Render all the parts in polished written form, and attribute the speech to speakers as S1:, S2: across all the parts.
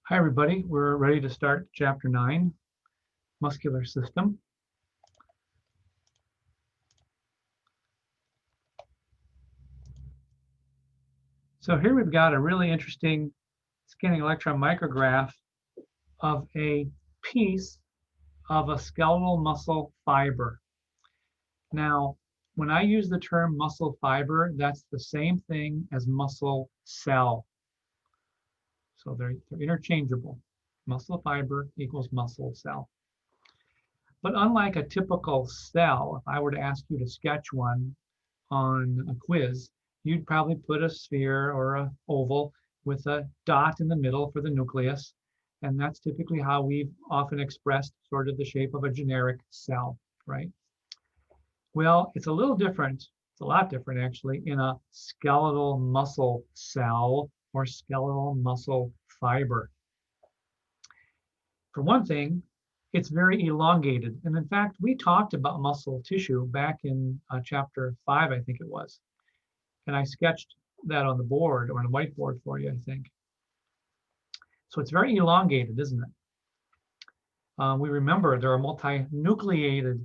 S1: Hi, everybody. We're ready to start Chapter 9, Muscular System. So here we've got a really interesting scanning electron micrograph of a piece of a skeletal muscle fiber. Now, when I use the term muscle fiber, that's the same thing as muscle cell. So they're interchangeable. Muscle fiber equals muscle cell. But unlike a typical cell, if I were to ask you to sketch one on a quiz, you'd probably put a sphere or an oval with a dot in the middle for the nucleus. And that's typically how we've often expressed sort of the shape of a generic cell, right? Well, it's a little different. It's a lot different, actually, in a skeletal muscle cell or skeletal muscle fiber. For one thing, it's very elongated. And in fact, we talked about muscle tissue back in chapter 5, I think it was. And I sketched that on the board or on a whiteboard for you, I think. So it's very elongated, isn't it? We remember there are multinucleated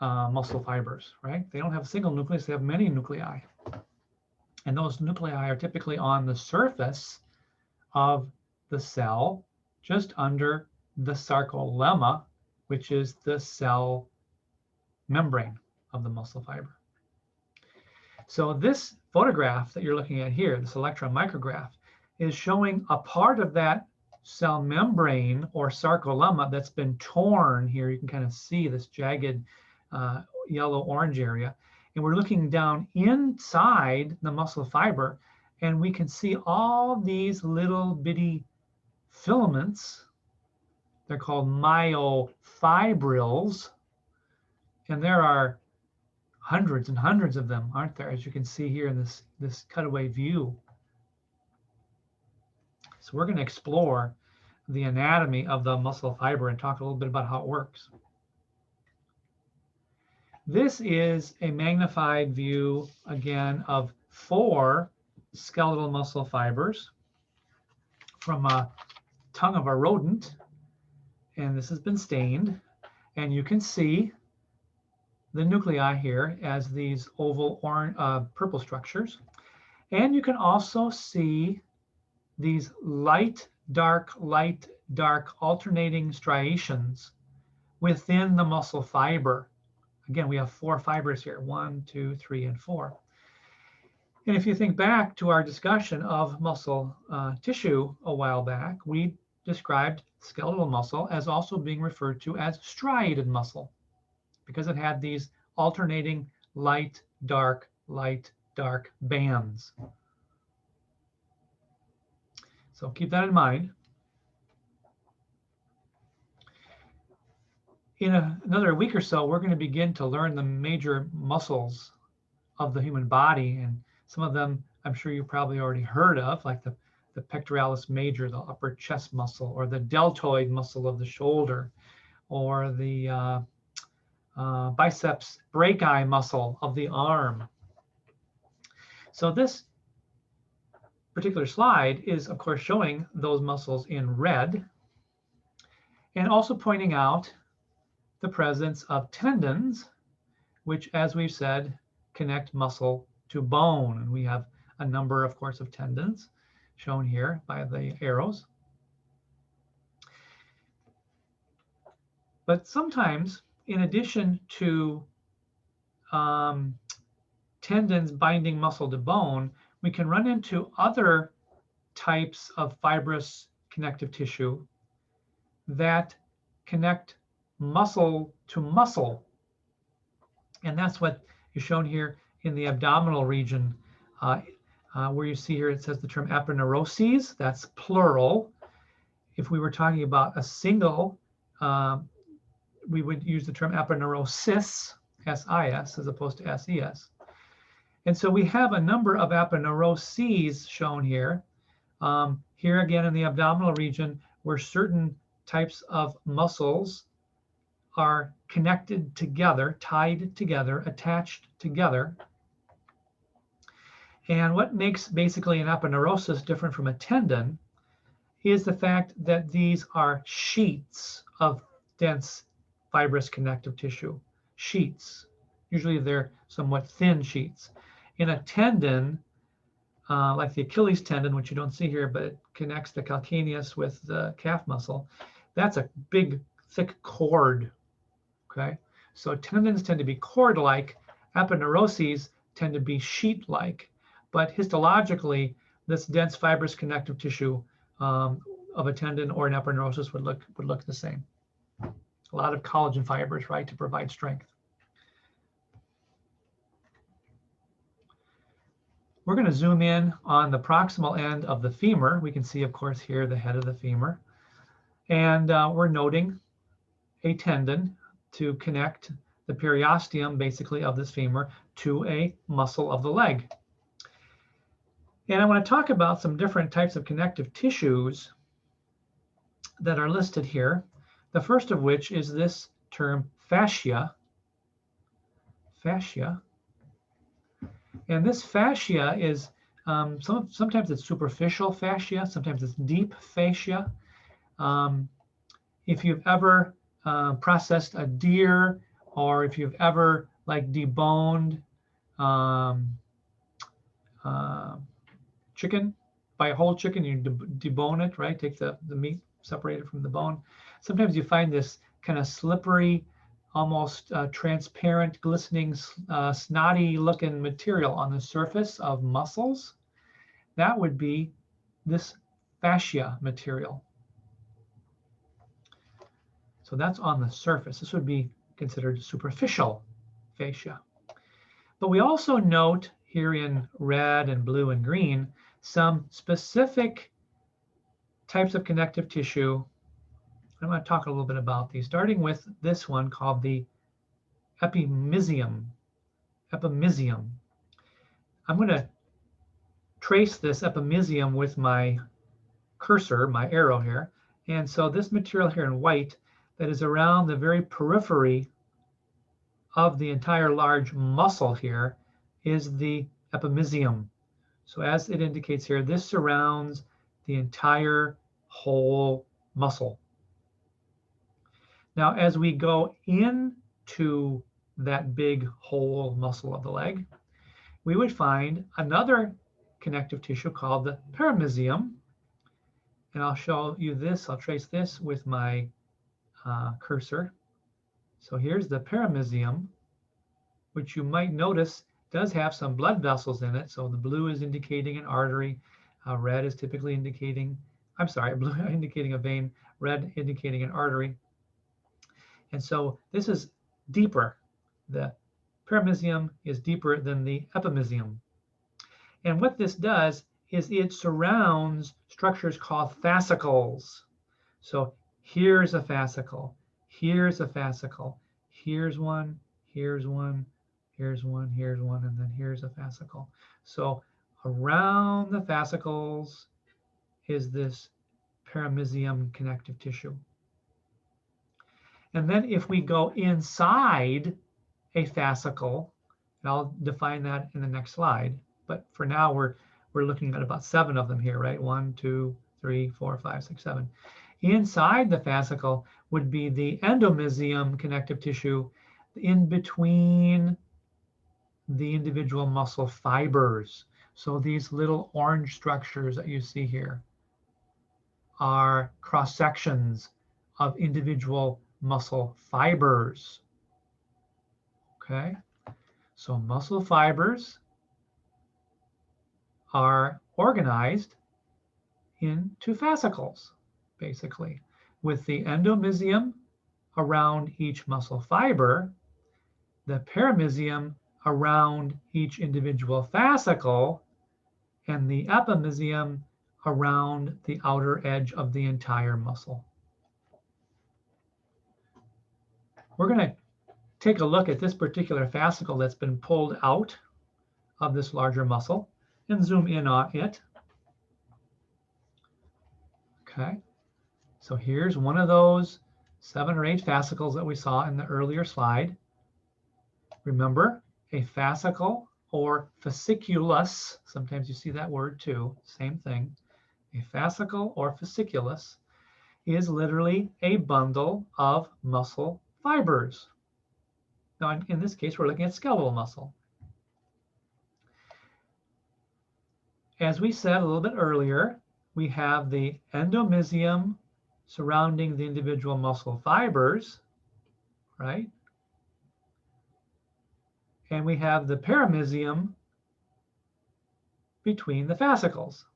S1: muscle fibers, right? They don't have a single nucleus, they have many nuclei. And those nuclei are typically on the surface of the cell, just under the sarcolemma, which is the cell membrane of the muscle fiber. So this photograph that you're looking at here, this electron micrograph, is showing a part of that cell membrane or sarcolemma that's been torn here. You can kind of see this jagged yellow-orange area. And we're looking down inside the muscle fiber, and we can see all these little bitty filaments. They're called myofibrils. And there are hundreds and hundreds of them, aren't there? As you can see here in this cutaway view. So we're going to explore the anatomy of the muscle fiber and talk a little bit about how it works. This is a magnified view, again, of 4 skeletal muscle fibers from a tongue of a rodent. And this has been stained. And you can see the nuclei here as these oval orange, purple structures. And you can also see these light, dark alternating striations within the muscle fiber. Again, we have 4 fibers here, 1, 2, 3, and 4. And if you think back to our discussion of muscle tissue a while back, we described skeletal muscle as also being referred to as striated muscle, because it had these alternating light, dark bands. So keep that in mind. In another week or so, we're going to begin to learn the major muscles of the human body. And some of them I'm sure you probably already heard of, like the pectoralis major, the upper chest muscle, or the deltoid muscle of the shoulder, or the biceps brachii muscle of the arm. So this particular slide is, of course, showing those muscles in red and also pointing out the presence of tendons, which, as we've said, connect muscle to bone. And we have a number, of course, of tendons shown here by the arrows. But sometimes, in addition to tendons binding muscle to bone, we can run into other types of fibrous connective tissue that connect muscle to muscle. And that's what is shown here in the abdominal region, where you see here it says the term aponeuroses. That's plural. If we were talking about a single, we would use the term aponeurosis, S-I-S, as opposed to S-E-S. And so we have a number of aponeuroses shown here. Here again in the abdominal region, where certain types of muscles are connected together, tied together, attached together. And what makes basically an aponeurosis different from a tendon is the fact that these are sheets of dense fibrous connective tissue. Sheets. Usually they're somewhat thin sheets. In a tendon, like the Achilles tendon, which you don't see here, but it connects the calcaneus with the calf muscle, that's a big, thick cord, okay? So tendons tend to be cord-like. Aponeuroses tend to be sheet-like. But histologically, this dense fibrous connective tissue of a tendon or an aponeurosis would look the same. A lot of collagen fibers, right, to provide strength. We're going to zoom in on the proximal end of the femur. We can see, of course, here the head of the femur. And we're noting a tendon to connect the periosteum, basically, of this femur to a muscle of the leg. And I want to talk about some different types of connective tissues that are listed here. The first of which is this term fascia. Fascia. And this fascia is, sometimes it's superficial fascia, sometimes it's deep fascia. If you've ever processed a deer, or if you've ever like deboned chicken, by a whole chicken, you debone it, right? Take the meat, separate it from the bone. Sometimes you find this kind of slippery, almost transparent, glistening, snotty looking material on the surface of muscles. That would be this fascia material. So that's on the surface. This would be considered superficial fascia. But we also note here in red and blue and green some specific types of connective tissue. I'm going to talk a little bit about these, starting with this one called the epimysium. Epimysium. I'm going to trace this epimysium with my cursor, my arrow here. And so this material here in white that is around the very periphery of the entire large muscle here is the epimysium. So as it indicates here, this surrounds the entire whole muscle. Now, as we go into that big whole muscle of the leg, we would find another connective tissue called the perimysium. And I'll show you this. I'll trace this with my cursor. So here's the perimysium, which you might notice does have some blood vessels in it. So the blue is indicating an artery. Red is typically indicating, blue indicating a vein, red indicating an artery. And so this is deeper. The perimysium is deeper than the epimysium. And what this does is it surrounds structures called fascicles. So here's a fascicle, here's a fascicle, here's one, here's one, here's one, here's one, and then here's a fascicle. So around the fascicles is this perimysium connective tissue. And then if we go inside a fascicle, and I'll define that in the next slide, but for now we're looking at about 7 of them here, right? 1, 2, 3, 4, 5, 6, 7. Inside the fascicle would be the endomysium connective tissue in between the individual muscle fibers. So these little orange structures that you see here are cross sections of individual muscle fibers. Okay, so muscle fibers are organized into fascicles, basically, with the endomysium around each muscle fiber, the perimysium around each individual fascicle, and the epimysium around the outer edge of the entire muscle. We're going to take a look at this particular fascicle that's been pulled out of this larger muscle and zoom in on it. Okay, so here's one of those 7 or 8 fascicles that we saw in the earlier slide. Remember, a fascicle or fasciculus, sometimes you see that word too, same thing, A fascicle or fasciculus is literally a bundle of muscle fibers. Now, in this case, we're looking at skeletal muscle. As we said a little bit earlier, we have the endomysium surrounding the individual muscle fibers, right? And we have the perimysium between the fascicles.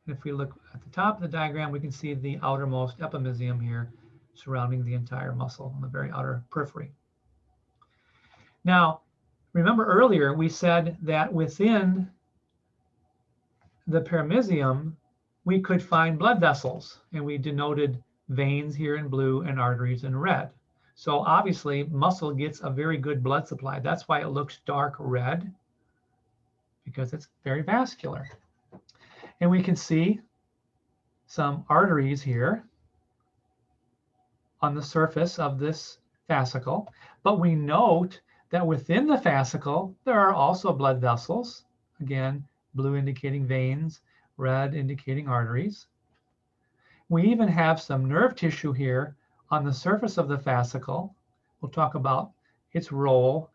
S1: And if we look at the top of the diagram, we can see the outermost epimysium here surrounding the entire muscle on the very outer periphery. Now, remember earlier we said that within the perimysium, we could find blood vessels, and we denoted veins here in blue and arteries in red. So obviously, muscle gets a very good blood supply. That's why it looks dark red, because it's very vascular. And we can see some arteries here on the surface of this fascicle. But we note that within the fascicle, there are also blood vessels. Again, blue indicating veins, red indicating arteries. We even have some nerve tissue here on the surface of the fascicle. We'll talk about its role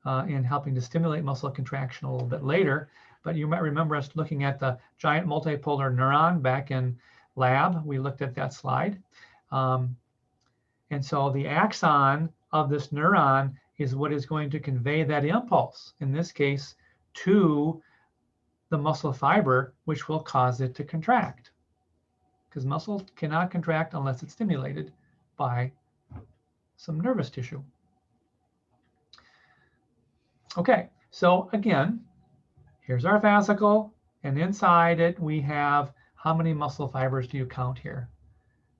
S1: in helping to stimulate muscle contraction a little bit later. But you might remember us looking at the giant multipolar neuron back in lab. We looked at that slide. And so the axon of this neuron is what is going to convey that impulse, in this case, to the muscle fiber, which will cause it to contract. Because muscle cannot contract unless it's stimulated by some nervous tissue. Okay, so again, here's our fascicle, and inside it we have, how many muscle fibers do you count here?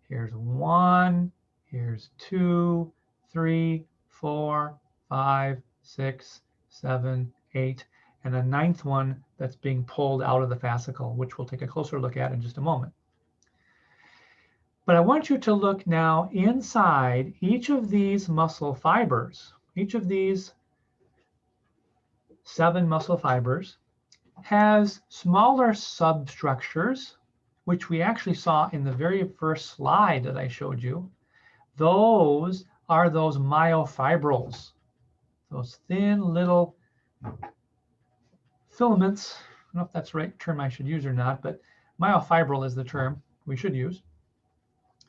S1: Here's 1, here's 2, 3, 4, 5, 6, 7, 8, and a 9th one that's being pulled out of the fascicle, which we'll take a closer look at in just a moment. But I want you to look now inside each of these muscle fibers. Each of these 7 muscle fibers has smaller substructures, which we actually saw in the very first slide that I showed you. Those are those myofibrils, those thin little filaments. I don't know if that's the right term I should use or not, but myofibril is the term we should use.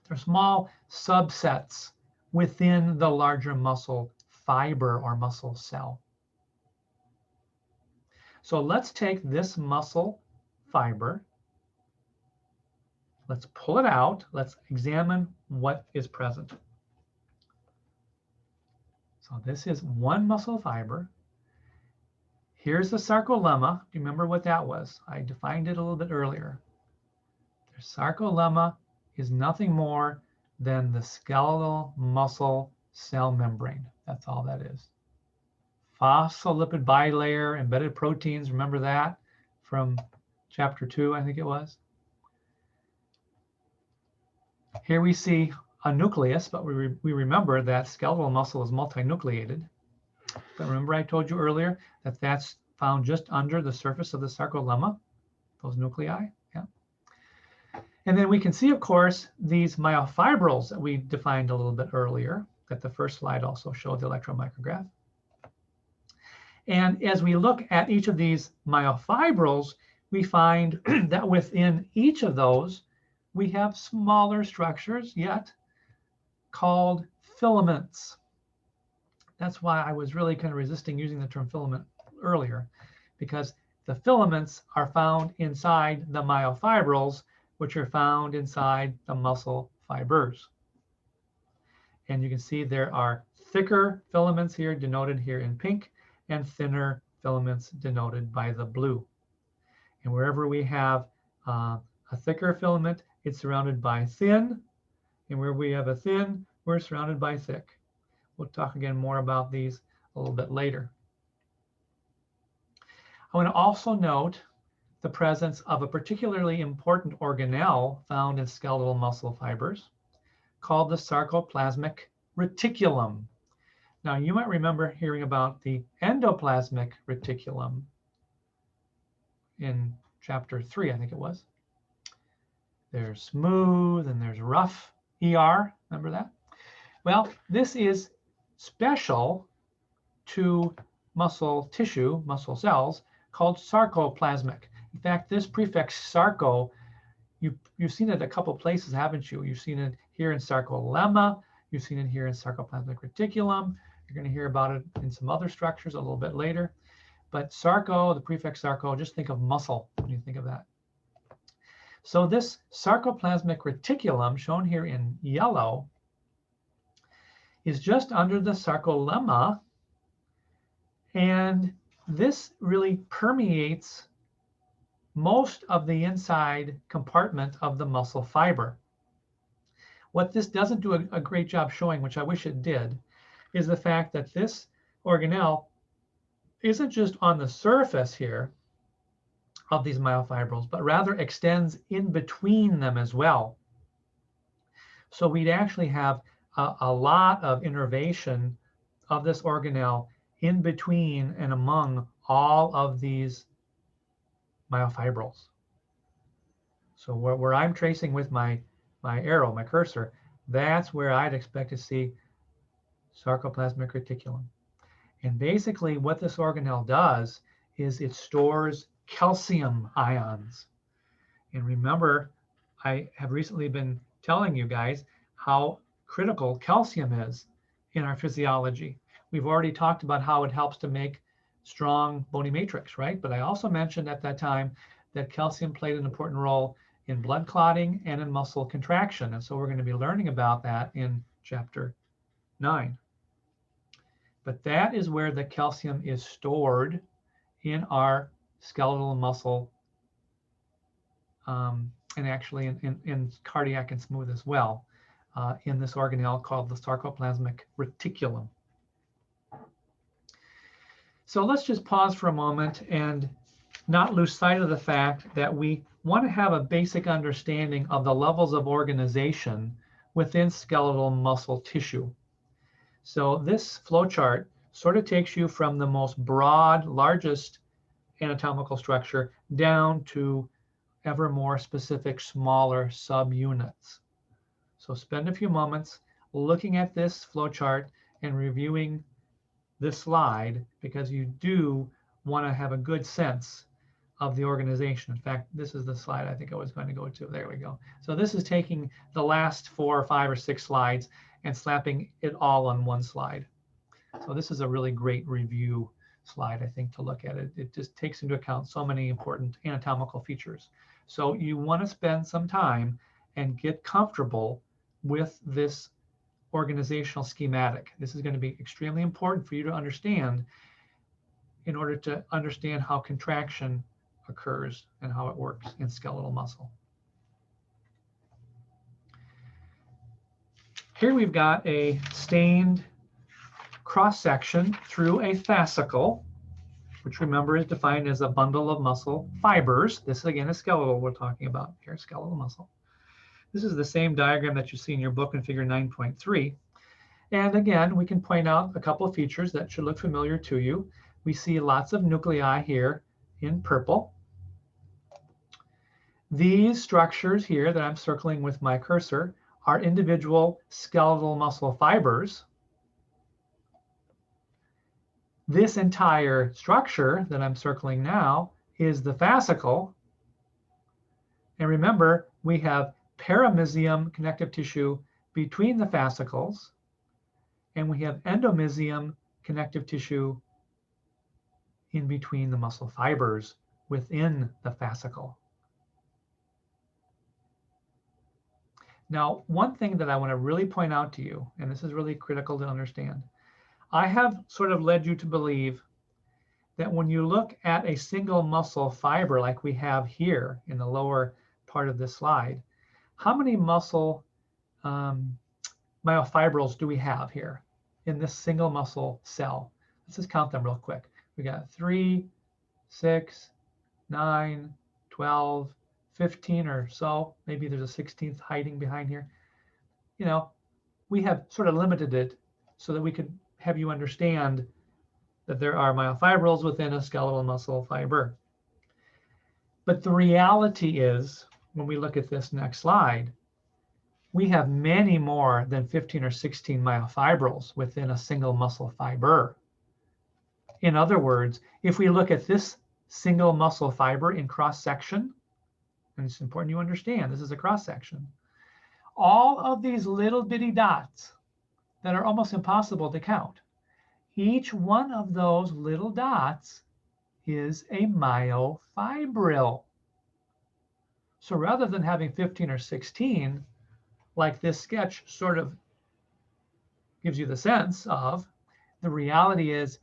S1: They're small subsets within the larger muscle fiber or muscle cell. So let's take this muscle fiber, let's pull it out, let's examine what is present. So this is one muscle fiber. Here's the sarcolemma. Do you remember what that was? I defined it a little bit earlier. The sarcolemma is nothing more than the skeletal muscle cell membrane. That's all that is. Phospholipid bilayer, embedded proteins, remember that from chapter 2, I think it was. Here we see a nucleus, but we remember that skeletal muscle is multinucleated. But remember I told you earlier that that's found just under the surface of the sarcolemma, those nuclei. Yeah. And then we can see, of course, these myofibrils that we defined a little bit earlier, that the first slide also showed the electron micrograph. And as we look at each of these myofibrils, we find that within each of those, we have smaller structures yet called filaments. That's why I was really kind of resisting using the term filament earlier, because the filaments are found inside the myofibrils, which are found inside the muscle fibers. And you can see there are thicker filaments here denoted here in pink, and thinner filaments denoted by the blue. And wherever we have a thicker filament, it's surrounded by thin. And where we have a thin, we're surrounded by thick. We'll talk again more about these a little bit later. I want to also note the presence of a particularly important organelle found in skeletal muscle fibers called the sarcoplasmic reticulum. Now, you might remember hearing about the endoplasmic reticulum in chapter 3, I think it was. There's smooth and there's rough ER. Remember that? Well, this is special to muscle tissue, muscle cells, called sarcoplasmic. In fact, this prefix sarco, you've seen it a couple places, haven't you? You've seen it here in sarcolemma. You've seen it here in sarcoplasmic reticulum. You're going to hear about it in some other structures a little bit later. But sarco, the prefix sarco, just think of muscle when you think of that. So this sarcoplasmic reticulum, shown here in yellow, is just under the sarcolemma. And this really permeates most of the inside compartment of the muscle fiber. What this doesn't do a great job showing, which I wish it did, is the fact that this organelle isn't just on the surface here of these myofibrils, but rather extends in between them as well. So we'd actually have a lot of innervation of this organelle in between and among all of these myofibrils. So where I'm tracing with my arrow, my cursor, that's where I'd expect to see sarcoplasmic reticulum. And basically what this organelle does is it stores calcium ions. And remember, I have recently been telling you guys how critical calcium is in our physiology. We've already talked about how it helps to make strong bony matrix, right? But I also mentioned at that time that calcium played an important role in blood clotting and in muscle contraction. And so we're going to be learning about that in chapter 9. But that is where the calcium is stored in our skeletal muscle, and actually in cardiac and smooth as well, in this organelle called the sarcoplasmic reticulum. So let's just pause for a moment and not lose sight of the fact that we want to have a basic understanding of the levels of organization within skeletal muscle tissue. So this flowchart sort of takes you from the most broad, largest anatomical structure down to ever more specific, smaller subunits. So spend a few moments looking at this flowchart and reviewing this slide, because you do want to have a good sense of the organization. In fact, this is the slide I think I was going to go to. There we go. So this is taking the last 4 or 5 or 6 slides and slapping it all on one slide. So this is a really great review slide, I think, to look at it. It just takes into account so many important anatomical features. So you want to spend some time and get comfortable with this organizational schematic. This is going to be extremely important for you to understand in order to understand how contraction occurs and how it works in skeletal muscle. Here we've got a stained cross-section through a fascicle, which remember is defined as a bundle of muscle fibers. This again is skeletal we're talking about here, skeletal muscle. This is the same diagram that you see in your book in figure 9.3. And again, we can point out a couple of features that should look familiar to you. We see lots of nuclei here in purple. These structures here that I'm circling with my cursor are individual skeletal muscle fibers. This entire structure that I'm circling now is the fascicle. And remember, we have paramysium connective tissue between the fascicles, and we have endomysium connective tissue in between the muscle fibers within the fascicle. Now, one thing that I want to really point out to you, and this is really critical to understand, I have sort of led you to believe that when you look at a single muscle fiber like we have here in the lower part of this slide, how many muscle myofibrils do we have here in this single muscle cell? Let's just count them real quick. We got 3, 6, 9, 12, 15 or so. Maybe there's a 16th hiding behind here. You know, we have sort of limited it so that we could have you understand that there are myofibrils within a skeletal muscle fiber. But the reality is, when we look at this next slide, we have many more than 15 or 16 myofibrils within a single muscle fiber. In other words, if we look at this single muscle fiber in cross-section, and it's important you understand this is a cross-section, all of these little bitty dots that are almost impossible to count, each one of those little dots is a myofibril. So rather than having 15 or 16, like this sketch sort of gives you the sense of, the reality is,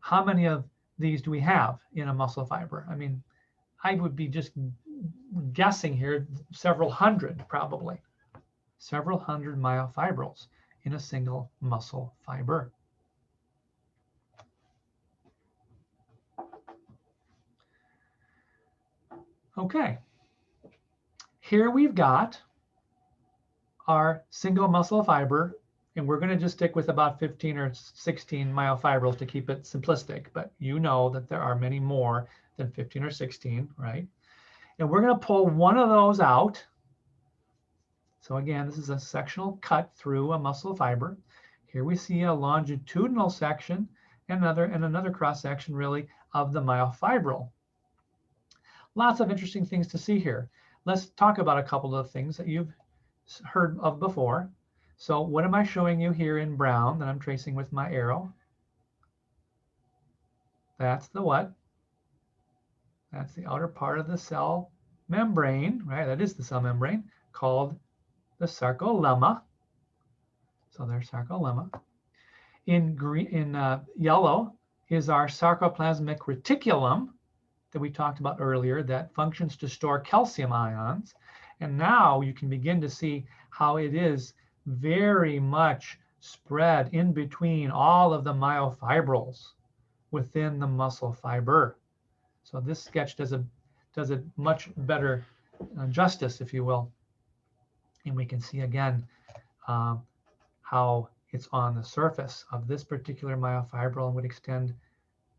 S1: how many of these do we have in a muscle fiber? I mean, I would be just guessing here, several hundred probably. Several hundred myofibrils in a single muscle fiber. Okay, here we've got our single muscle fiber, and we're going to just stick with about 15 or 16 myofibrils to keep it simplistic, but you know that there are many more than 15 or 16, right? And we're going to pull one of those out. So again, this is a sectional cut through a muscle fiber. Here we see a longitudinal section and another cross section really of the myofibril. Lots of interesting things to see here. Let's talk about a couple of things that you've heard of before. So what am I showing you here in brown that I'm tracing with my arrow? That's the what? That's the outer part of the cell membrane, right? That is the cell membrane, called the sarcolemma. So there's sarcolemma. In yellow is our sarcoplasmic reticulum that we talked about earlier that functions to store calcium ions. And now you can begin to see how it is very much spread in between all of the myofibrils within the muscle fiber. So this sketch does a much better justice, if you will. And we can see again how it's on the surface of this particular myofibril and would extend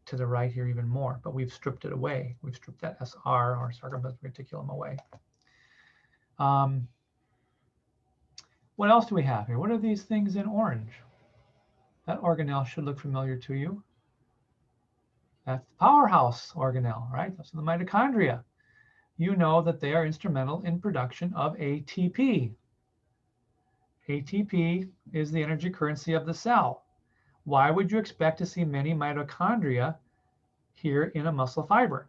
S1: to the right here even more, but we've stripped it away. We've stripped that SR, or sarcoplasmic reticulum, away. What else do we have here? What are these things in orange? That organelle should look familiar to you. That's the powerhouse organelle, right? Those are the mitochondria. You know that they are instrumental in production of ATP. ATP is the energy currency of the cell. Why would you expect to see many mitochondria here in a muscle fiber?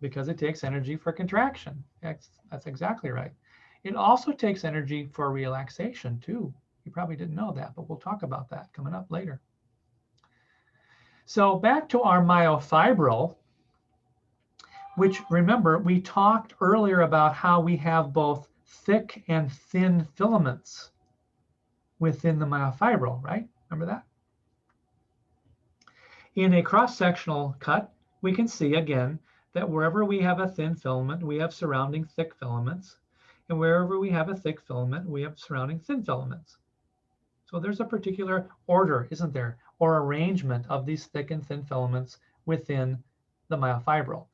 S1: Because it takes energy for contraction. That's exactly right. It also takes energy for relaxation too. You probably didn't know that, but we'll talk about that coming up later. So back to our myofibril, which, remember, we talked earlier about how we have both thick and thin filaments within the myofibril, right? Remember that? In a cross-sectional cut, we can see again that wherever we have a thin filament, we have surrounding thick filaments. And wherever we have a thick filament, we have surrounding thin filaments. So there's a particular order, isn't there, or arrangement of these thick and thin filaments within the myofibril.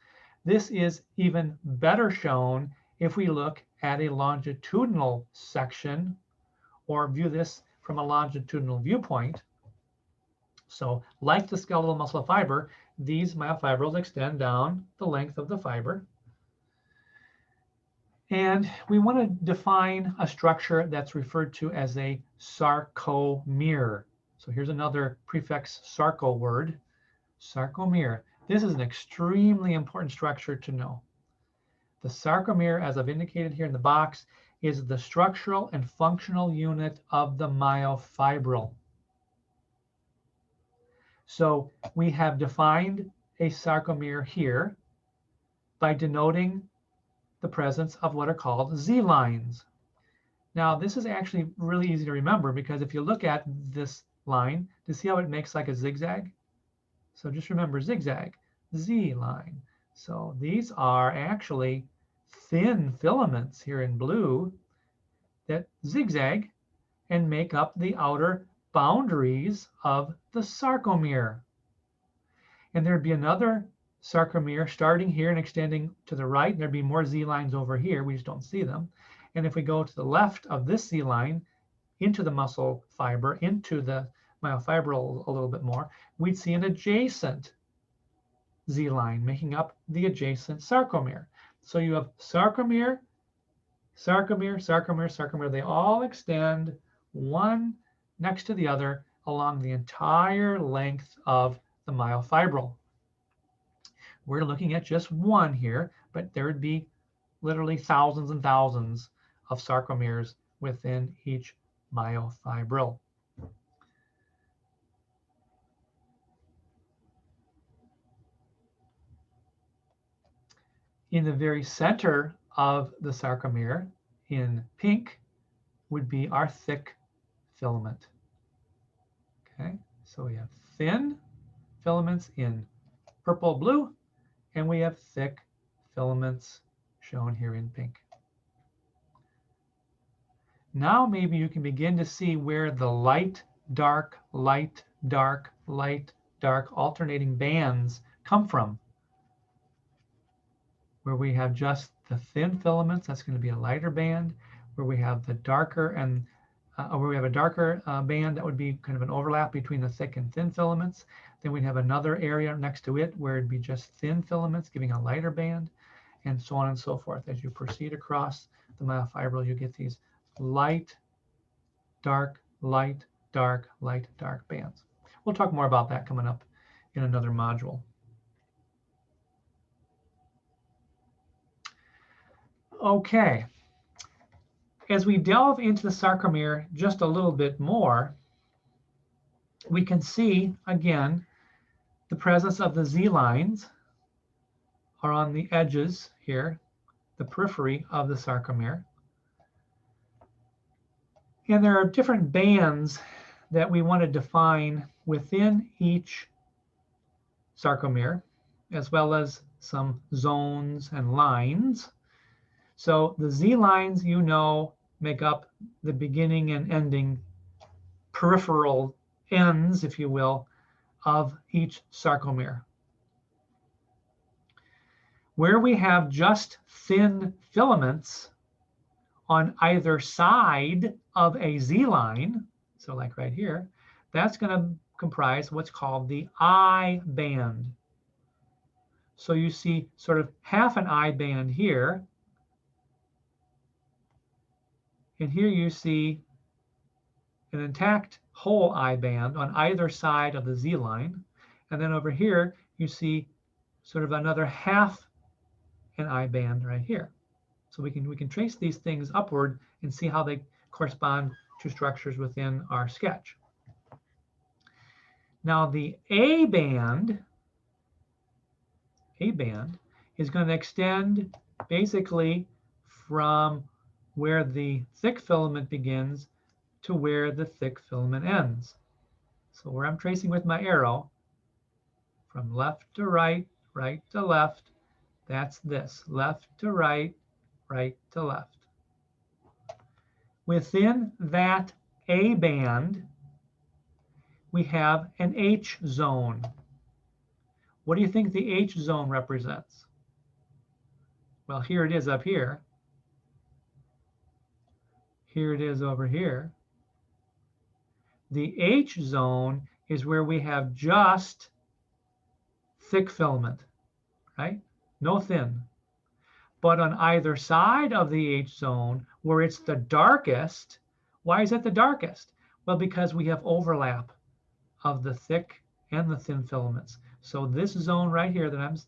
S1: This is even better shown if we look at a longitudinal section or view this from a longitudinal viewpoint. So like the skeletal muscle fiber, these myofibrils extend down the length of the fiber. And we want to define a structure that's referred to as a sarcomere. So here's another prefix sarco word, sarcomere. This is an extremely important structure to know. The sarcomere, as I've indicated here in the box, is the structural and functional unit of the myofibril. So we have defined a sarcomere here by denoting the presence of what are called Z lines. Now, this is actually really easy to remember because if you look at this line, do you see how it makes like a zigzag? So just remember zigzag, Z line. So these are actually thin filaments here in blue that zigzag and make up the outer boundaries of the sarcomere. And there'd be another sarcomere starting here and extending to the right. There'd be more Z lines over here. We just don't see them. And if we go to the left of this Z line into the muscle fiber, into the myofibril a little bit more, we'd see an adjacent Z line making up the adjacent sarcomere. So you have sarcomere, sarcomere, sarcomere, sarcomere. They all extend one next to the other along the entire length of the myofibril. We're looking at just one here, but there would be literally thousands and thousands of sarcomeres within each myofibril. In the very center of the sarcomere, in pink, would be our thick filament. Okay, so we have thin filaments in purple, blue, and we have thick filaments shown here in pink. Now maybe you can begin to see where the light, dark, light, dark, light, dark alternating bands come from. Where we have just the thin filaments, that's going to be a lighter band. Where we have the darker and where we have a darker band, that would be kind of an overlap between the thick and thin filaments. Then we'd have another area next to it where it'd be just thin filaments giving a lighter band, and so on and so forth. As you proceed across the myofibril, you get these light, dark, light, dark, light, dark bands. We'll talk more about that coming up in another module. Okay, as we delve into the sarcomere just a little bit more, we can see again the presence of the Z lines are on the edges here, the periphery of the sarcomere. And there are different bands that we want to define within each sarcomere, as well as some zones and lines. So the Z lines, you know, make up the beginning and ending peripheral ends, if you will, of each sarcomere. Where we have just thin filaments on either side of a Z line, so like right here, that's going to comprise what's called the I band. So you see sort of half an I band here. And here you see an intact whole I band on either side of the Z line. And then over here, you see sort of another half an I band right here. So we can trace these things upward and see how they correspond to structures within our sketch. Now the A band is going to extend basically from where the thick filament begins to where the thick filament ends. So where I'm tracing with my arrow, from left to right, right to left, that's this, left to right, right to left. Within that A band, we have an H zone. What do you think the H zone represents? Well, here it is up here. Here it is over here. The H zone is where we have just thick filament, right? No thin. But on either side of the H zone, where it's the darkest, why is it the darkest? Well, because we have overlap of the thick and the thin filaments. So this zone right here that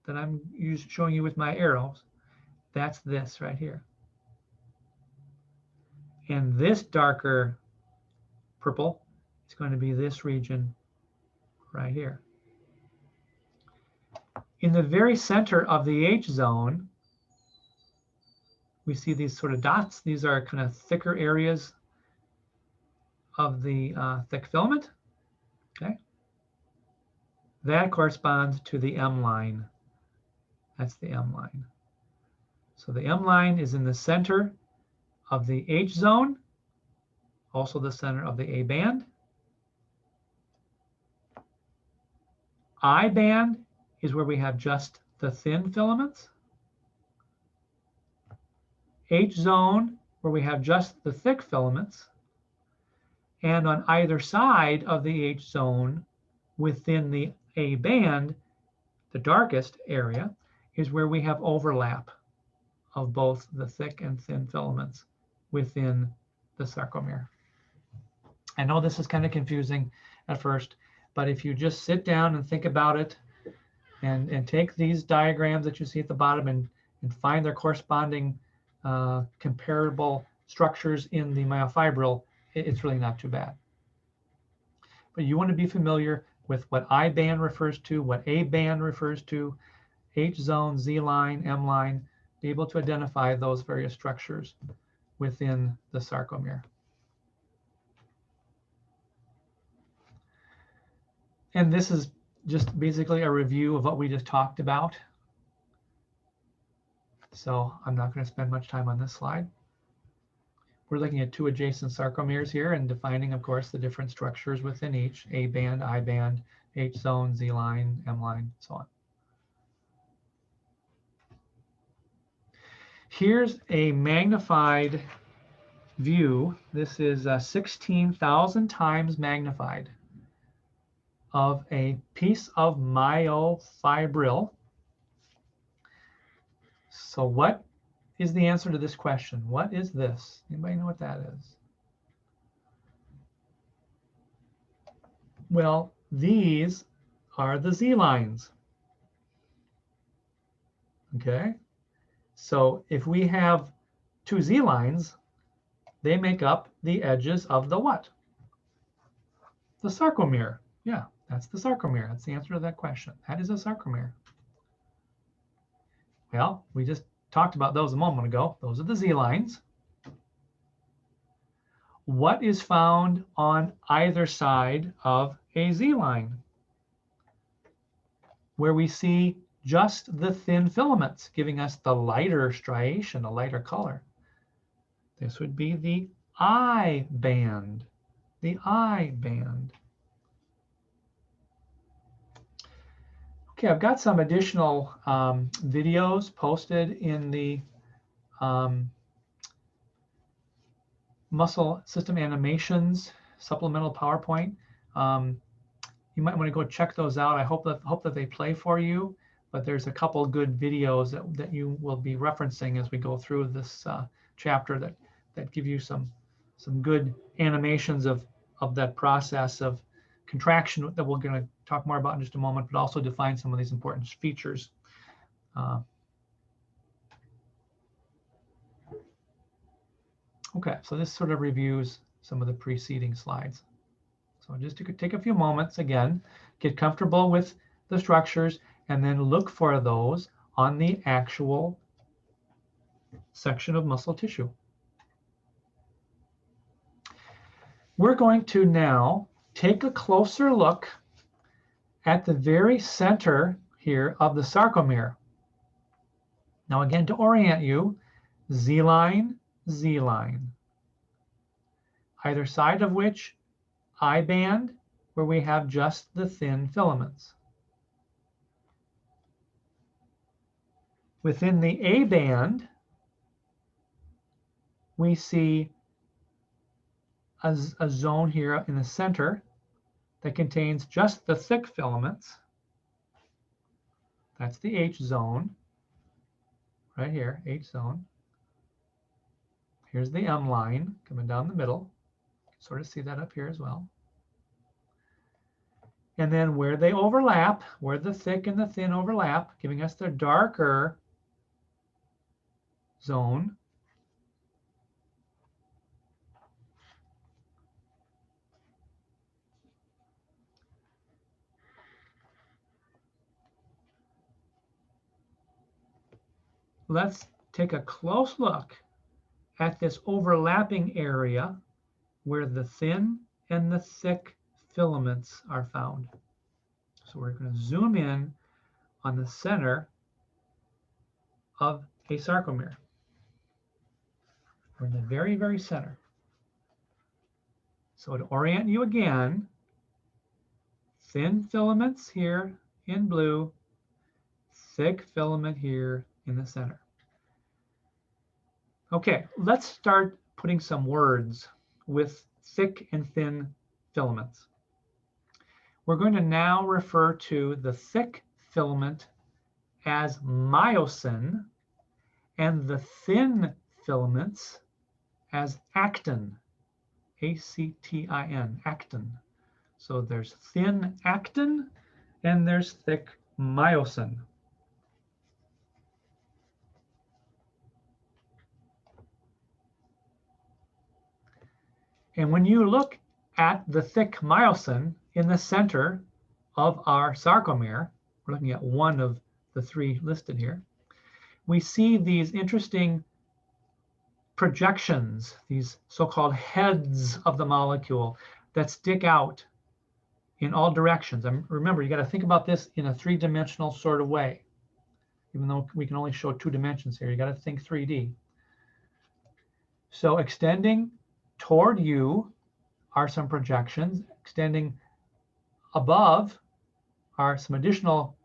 S1: I'm showing you with my arrows, that's this right here. And this darker purple is going to be this region right here. In the very center of the H zone, we see these sort of dots. These are kind of thicker areas of the thick filament. Okay, that corresponds to the M line. That's the M line. So the M line is in the center of the H zone, also the center of the A band. I band is where we have just the thin filaments. H zone, where we have just the thick filaments. And on either side of the H zone, within the A band, the darkest area, is where we have overlap of both the thick and thin filaments within the sarcomere. I know this is kind of confusing at first, but if you just sit down and think about it and take these diagrams that you see at the bottom and find their corresponding comparable structures in the myofibril, it's really not too bad. But you want to be familiar with what I band refers to, what A band refers to, H zone, Z line, M line, be able to identify those various structures within the sarcomere. And this is just basically a review of what we just talked about. So I'm not going to spend much time on this slide. We're looking at two adjacent sarcomeres here and defining, of course, the different structures within each: A band, I band, H zone, Z line, M line, so on. Here's a magnified view. This is 16,000 times magnified of a piece of myofibril. So what is the answer to this question? What is this? Anybody know what that is? Well, these are the Z lines. Okay, so if we have two Z lines, they make up the edges of the what? The sarcomere. Yeah, that's the sarcomere. That's the answer to that question. That is a sarcomere. Well, we just talked about those a moment ago. Those are the Z lines. What is found on either side of a Z line? Where we see just the thin filaments, giving us the lighter striation, a lighter color. This would be the I band, the I band. Okay, I've got some additional videos posted in the Muscle System Animations supplemental PowerPoint. You might want to go check those out. I hope that they play for you, but there's a couple good videos that you will be referencing as we go through this chapter that give you some good animations of that process of contraction that we're going to talk more about in just a moment, but also define some of these important features. Okay, so this sort of reviews some of the preceding slides. So just to take a few moments, again, get comfortable with the structures and then look for those on the actual section of muscle tissue. We're going to now take a closer look at the very center here of the sarcomere. Now again, to orient you, Z line, Z line. Either side of which I band, where we have just the thin filaments. Within the A band, we see a zone here in the center that contains just the thick filaments. That's the H zone, right here, H zone. Here's the M line coming down the middle. Sort of see that up here as well. And then where they overlap, where the thick and the thin overlap, giving us the darker zone, let's take a close look at this overlapping area where the thin and the thick filaments are found. So we're going to zoom in on the center of a sarcomere. We're in the very, very center. So to orient you again, thin filaments here in blue, thick filament here in the center. Okay, let's start putting some words with thick and thin filaments. We're going to now refer to the thick filament as myosin and the thin filaments as actin, A-C-T-I-N, actin. So there's thin actin and there's thick myosin. And when you look at the thick myosin in the center of our sarcomere, we're looking at one of the three listed here, we see these interesting projections, these so-called heads of the molecule that stick out in all directions. And remember, you got to think about this in a three-dimensional sort of way. Even though we can only show 2 dimensions here, you got to think 3D. So extending toward you are some projections. Extending above are some additional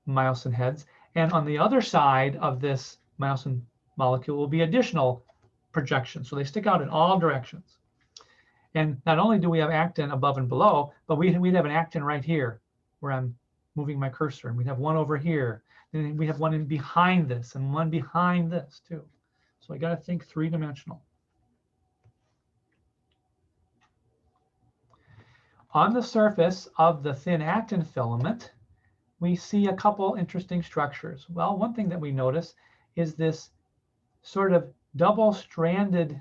S1: myosin heads. And on the other side of this myosin molecule will be additional projections. So they stick out in all directions. And not only do we have actin above and below, but we'd have an actin right here where I'm moving my cursor. And we'd have one over here. Then we have one in behind this and one behind this too. So I got to think 3-dimensional. On the surface of the thin actin filament, we see a couple interesting structures. Well, one thing that we notice is this sort of double-stranded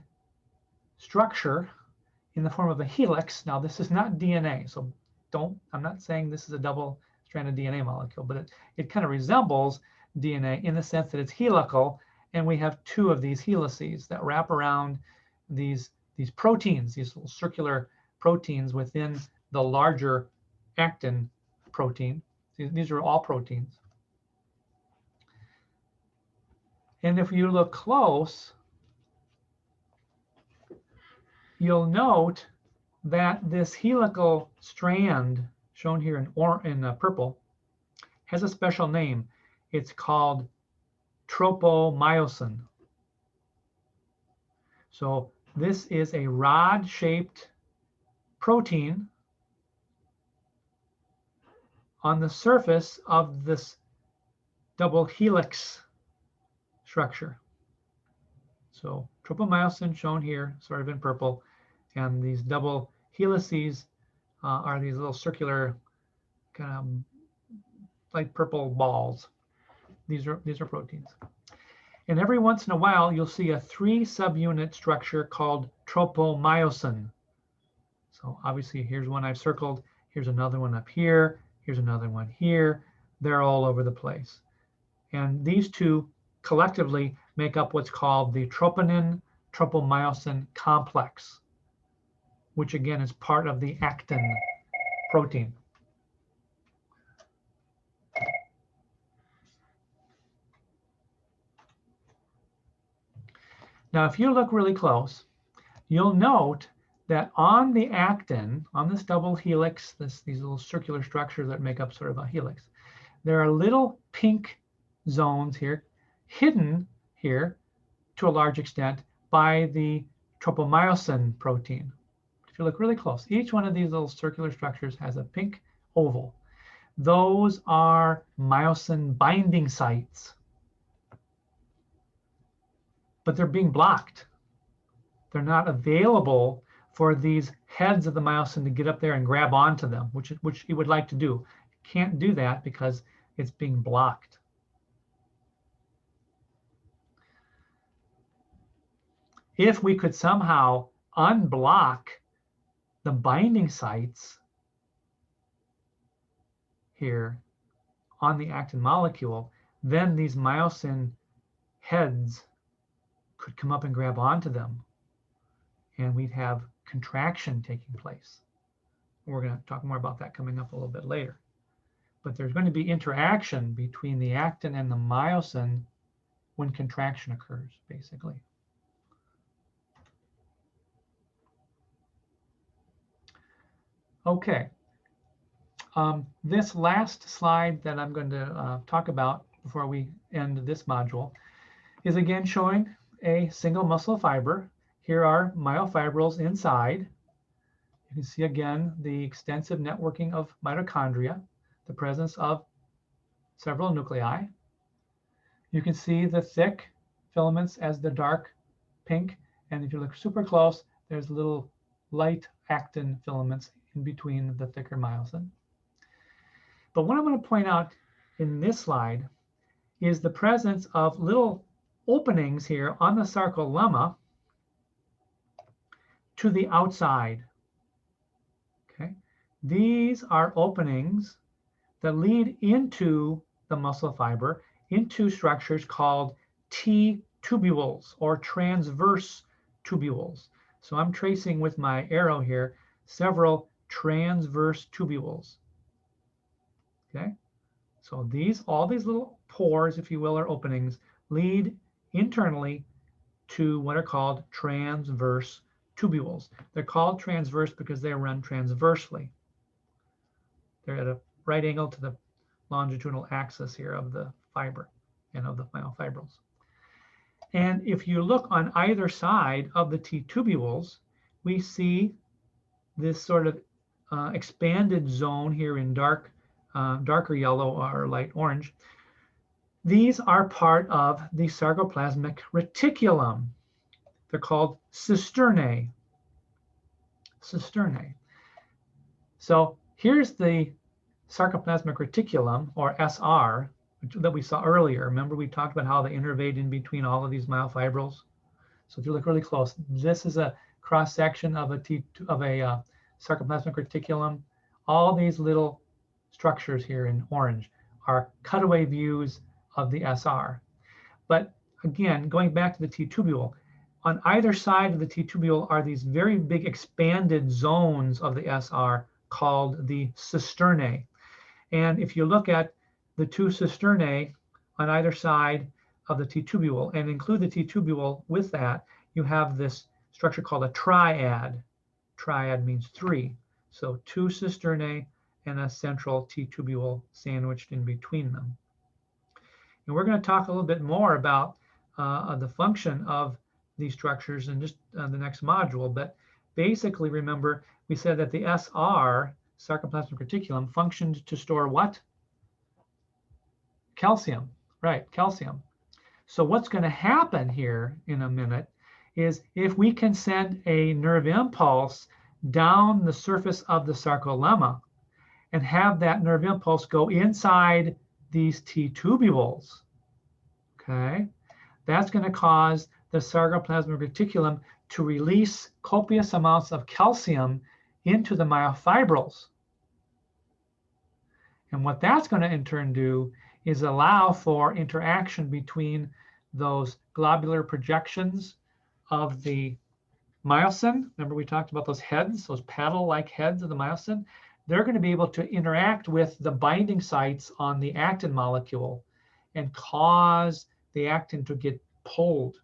S1: structure in the form of a helix. Now, this is not DNA, so I'm not saying this is a double-stranded DNA molecule, but it kind of resembles DNA in the sense that it's helical, and we have 2 of these helices that wrap around these proteins, these little circular proteins within the larger actin protein. These are all proteins. And if you look close, you'll note that this helical strand, shown here in purple, has a special name. It's called tropomyosin. So this is a rod-shaped protein on the surface of this double helix structure. So tropomyosin shown here, sort of in purple, and these double helices are these little circular kind of light purple balls. These are proteins. And every once in a while, you'll see a 3-subunit structure called tropomyosin. So obviously, here's one I've circled. Here's another one up here. Here's another one here. They're all over the place. And these 2 collectively make up what's called the troponin-tropomyosin complex, which again is part of the actin protein. Now, if you look really close, you'll note that on the actin, on this double helix, these little circular structures that make up sort of a helix, there are little pink zones here, hidden here to a large extent by the tropomyosin protein. If you look really close, each one of these little circular structures has a pink oval. Those are myosin binding sites. But they're being blocked. They're not available for these heads of the myosin to get up there and grab onto them, which you would like to do. You can't do that because it's being blocked. If we could somehow unblock the binding sites here on the actin molecule, then these myosin heads could come up and grab onto them, and we'd have contraction taking place. We're going to talk more about that coming up a little bit later. But there's going to be interaction between the actin and the myosin when contraction occurs, basically. Okay. This last slide that I'm going to talk about before we end this module, is again showing a single muscle fiber. Here are myofibrils inside. You can see again the extensive networking of mitochondria, the presence of several nuclei. You can see the thick filaments as the dark pink, and if you look super close, there's little light actin filaments in between the thicker myosin. But what I want to point out in this slide is the presence of little openings here on the sarcolemma to the outside. Okay, these are openings that lead into the muscle fiber, into structures called T-tubules or transverse tubules. So I'm tracing with my arrow here several transverse tubules. Okay, so all these little pores, if you will, or openings, lead internally to what are called transverse tubules. They're called transverse because they run transversely. They're at a right angle to the longitudinal axis here of the fiber and of the myofibrils. And if you look on either side of the T-tubules, we see this sort of expanded zone here in darker yellow or light orange. These are part of the sarcoplasmic reticulum. They're called cisternae. Cisternae. So here's the sarcoplasmic reticulum, or SR, that we saw earlier. Remember we talked about how they innervate in between all of these myofibrils? So if you look really close, this is a cross-section of a sarcoplasmic reticulum. All these little structures here in orange are cutaway views of the SR. But again, going back to the T-tubule, on either side of the T-tubule are these very big expanded zones of the SR called the cisternae. And if you look at the two cisternae on either side of the T-tubule and include the T-tubule with that, you have this structure called a triad. Triad means three. So two cisternae and a central T-tubule sandwiched in between them. And we're going to talk a little bit more about the function of these structures in just the next module. But basically, remember, we said that the SR, sarcoplasmic reticulum, functioned to store what? Calcium, right, calcium. So what's going to happen here in a minute is if we can send a nerve impulse down the surface of the sarcolemma and have that nerve impulse go inside these T-tubules, okay, that's going to cause the sarcoplasmic reticulum to release copious amounts of calcium into the myofibrils. And what that's going to in turn do is allow for interaction between those globular projections of the myosin. Remember we talked about those heads, those paddle-like heads of the myosin? They're going to be able to interact with the binding sites on the actin molecule and cause the actin to get pulled.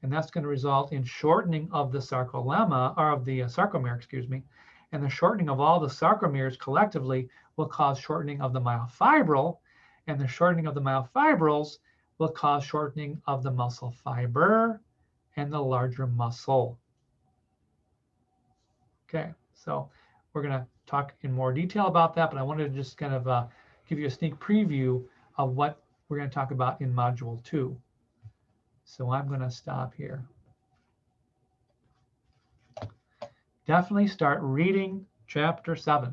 S1: And that's going to result in shortening of the sarcolemma, or of the sarcomere, excuse me. And the shortening of all the sarcomeres collectively will cause shortening of the myofibril. And the shortening of the myofibrils will cause shortening of the muscle fiber and the larger muscle. Okay, so we're going to talk in more detail about that, but I wanted to just kind of give you a sneak preview of what we're going to talk about in Module 2. So I'm going to stop here. Definitely start reading Chapter 7.